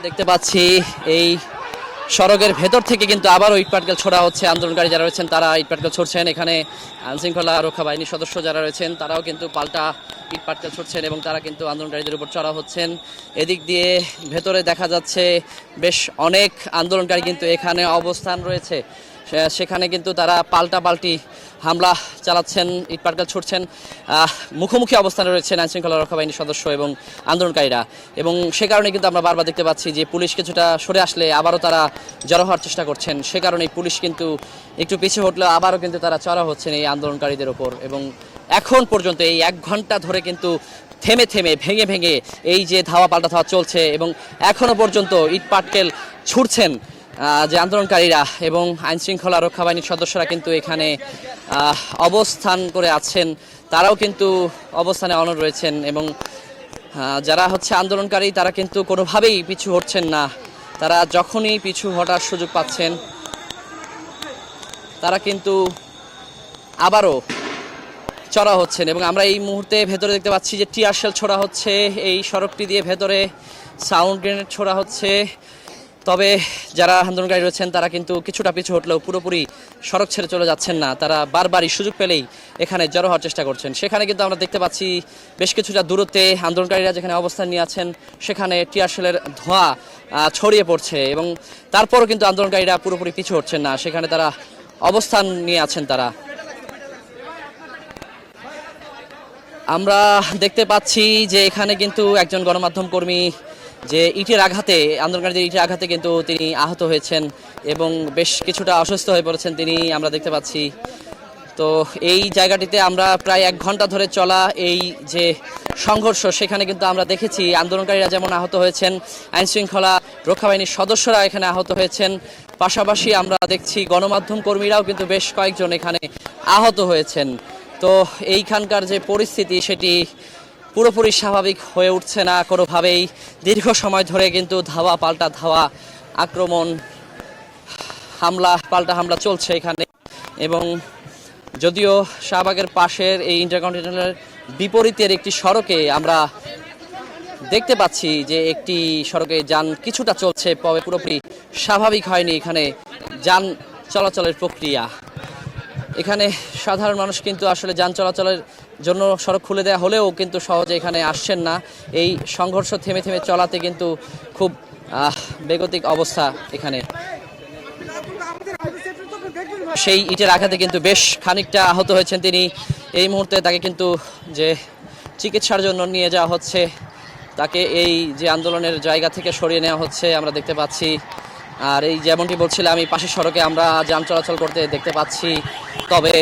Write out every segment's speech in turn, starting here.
দেখতে পাচ্ছি এই সড়কের ভেতর থেকে কিন্তু আবারও ইটপাটকেল ছোড়া হচ্ছে। আন্দোলনকারী যারা রয়েছেন তারা ইটপাটকেল ছুড়ছেন। এখানে আইনশৃঙ্খলা রক্ষা বাহিনীর সদস্য যারা রয়েছেন তারাও কিন্তু পাল্টা ইটপাটকেল ছুড়ছেন এবং তারা কিন্তু আন্দোলনকারীদের উপর চড়া হচ্ছেন। এদিক দিয়ে ভেতরে দেখা যাচ্ছে বেশ অনেক আন্দোলনকারী কিন্তু এখানে অবস্থান রয়েছে। সেখানে কিন্তু তারা পাল্টাপাল্টি হামলা চালাচ্ছেন, ইটপাটকেল ছুটছেন। মুখোমুখি অবস্থানে রয়েছেন আইনশৃঙ্খলা রক্ষা বাহিনীর সদস্য এবং আন্দোলনকারীরা, এবং সে কারণে কিন্তু আমরা বারবার দেখতে পাচ্ছি যে পুলিশ কিছুটা সরে আসলে আবারও তারা জড়ো হওয়ার চেষ্টা করছেন। সে কারণে পুলিশ কিন্তু একটু পিছিয়ে হটলেও আবারও কিন্তু তারা চড়া হচ্ছেন এই আন্দোলনকারীদের ওপর। এবং এখন পর্যন্ত এই 1 ঘন্টা ধরে কিন্তু থেমে থেমে ভেঙে ভেঙে এই যে ধাওয়া পাল্টা ধাওয়া চলছে এবং এখনও পর্যন্ত ইটপাটকেল ছুটছেন যে আন্দোলনকারীরা, এবং আইনশৃঙ্খলা রক্ষা বাহিনীর সদস্যরা কিন্তু এখানে অবস্থান করে আছেন। তারাও কিন্তু অবস্থানে অনড় রয়েছেন এবং যারা হচ্ছে আন্দোলনকারী তারা কিন্তু কোনোভাবেই পিছু হটছেন না। তারা যখনই পিছু হটার সুযোগ পাচ্ছেন তারা কিন্তু আবারও চড়া হচ্ছেন। এবং আমরা এই মুহূর্তে ভেতরে দেখতে পাচ্ছি যে টিয়ার শেল ছোড়া হচ্ছে এই সড়কটি দিয়ে, ভেতরে সাউন্ড গ্রেনেড ছোড়া হচ্ছে। তবে যারা আন্দোলনকারী রয়েছেন তারা কিন্তু কিছুটা পিছু হটলেও পুরোপুরি সড়ক ছেড়ে চলে যাচ্ছেন না। তারা বারবারই সুযোগ পেলেই এখানে জড়ো হওয়ার চেষ্টা করছেন। সেখানে কিন্তু আমরা দেখতে পাচ্ছি বেশ কিছুটা দূরত্বে আন্দোলনকারীরা যেখানে অবস্থান নিয়ে আছেন সেখানে টিয়ার শেলের ধোঁয়া ছড়িয়ে পড়ছে, এবং তারপরও কিন্তু আন্দোলনকারীরা পুরোপুরি পিছু হটছেন না, সেখানে তারা অবস্থান নিয়ে আছেন। তারা আমরা দেখতে পাচ্ছি যে এখানে কিন্তু একজন গণমাধ্যম কর্মী যে ইটের আঘাতে, আন্দোলনকারীদের ইটের আঘাতে কিন্তু তিনি আহত হয়েছেন এবং বেশ কিছুটা অসুস্থ হয়ে পড়েছেন তিনি, আমরা দেখতে পাচ্ছি। তো এই জায়গাটিতে আমরা প্রায় 1 ঘন্টা ধরে চলা এই যে সংঘর্ষ, সেখানে কিন্তু আমরা দেখেছি আন্দোলনকারীরা যেমন আহত হয়েছেন, আইনশৃঙ্খলা রক্ষা বাহিনীর সদস্যরা এখানে আহত হয়েছেন। পাশাপাশি আমরা দেখছি গণমাধ্যম কর্মীরাও কিন্তু বেশ কয়েকজন এখানে আহত হয়েছেন। তো এইখানকার যে পরিস্থিতি সেটি পুরোপুরি স্বাভাবিক হয়ে উঠছে না কোনোভাবেই। দীর্ঘ সময় ধরে কিন্তু ধাওয়া পাল্টা ধাওয়া, আক্রমণ, হামলা পাল্টা হামলা চলছে এখানে। এবং যদিও শাহবাগের পাশের এই ইন্টারকন্টিনেন্টালের বিপরীতের একটি সড়কে আমরা দেখতে পাচ্ছি যে একটি সড়কে যান কিছুটা চলছে, তবে পুরোপুরি স্বাভাবিক হয়নি এখানে যান চলাচলের প্রক্রিয়া। এখানে সাধারণ মানুষ কিন্তু আসলে যান চলাচলের জন্য সড়ক খুলে দেওয়া হলেও কিন্তু সহজে এখানে আসছেন না। এই সংঘর্ষ থেমে থেমে চলাতে কিন্তু খুব বেগতিক অবস্থা এখানে। সেই ইটের আঘাতে কিন্তু বেশ খানিকটা আহত হয়েছেন তিনি। এই মুহূর্তে তাকে কিন্তু যে চিকিৎসার জন্য নিয়ে যাওয়া হচ্ছে, তাকে এই যে আন্দোলনের জায়গা থেকে সরিয়ে নেওয়া হচ্ছে আমরা দেখতে পাচ্ছি। আর এই যেমনটি বলছিলাম, এই পাশের সড়কে আমরা যান চলাচল করতে দেখতে পাচ্ছি, তবে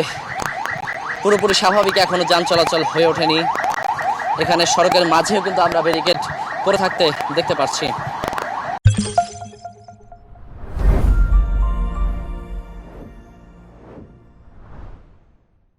পুরোপুরি স্বাভাবিক এখনো যান চলাচল হয়ে ওঠেনি। এখানে সড়কের মাঝেও কিন্তু আমরা ব্যারিকেড করে থাকতে দেখতে পাচ্ছি।